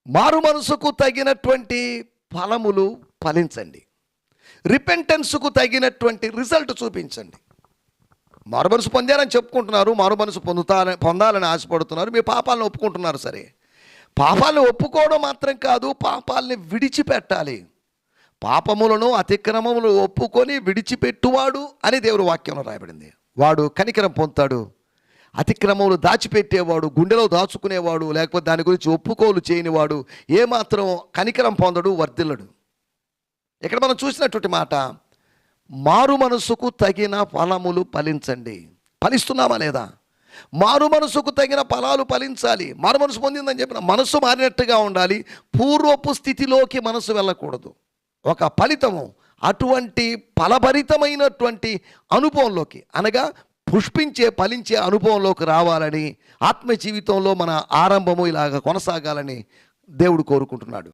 మారు మనసుకు తగినటువంటి ఫలములు ఫలించండి. రిపెంటెన్స్కు తగినటువంటి రిజల్ట్ చూపించండి. మారు మనసు పొందారని చెప్పుకుంటున్నారు, మారు మనసు పొందాలని ఆశపడుతున్నారు, మీ పాపాలను ఒప్పుకుంటున్నారు. సరే, పాపాలను ఒప్పుకోవడం మాత్రం కాదు, పాపాలని విడిచిపెట్టాలి. పాపములను అతిక్రమములు ఒప్పుకొని విడిచిపెట్టువాడు అని దేవుని వాక్యంలో రాయబడింది. వాడు కనికరం పొందుతాడు. అతిక్రమములు దాచిపెట్టేవాడు, గుండెలో దాచుకునేవాడు, లేకపోతే దాని గురించి ఒప్పుకోలు చేయనివాడు ఏమాత్రం కనికరం పొందడు, వర్ధిల్లడు. ఇక్కడ మనం చూసినటువంటి మాట, మారు మనసుకు తగిన ఫలములు ఫలించండి. ఫలిస్తున్నామా లేదా? మారు మనసుకు తగిన ఫలాలు ఫలించాలి. మారు మనసు పొందిందని చెప్పిన మనసు మారినట్టుగా ఉండాలి. పూర్వపు స్థితిలోకి మనసు వెళ్ళకూడదు. ఒక ఫలితము అటువంటి ఫలభరితమైనటువంటి అనుభవంలోకి, అనగా పుష్పించే ఫలించే అనుభవంలోకి రావాలని, ఆత్మ జీవితంలో మన ఆరంభము ఇలాగ కొనసాగాలని దేవుడు కోరుకుంటున్నాడు.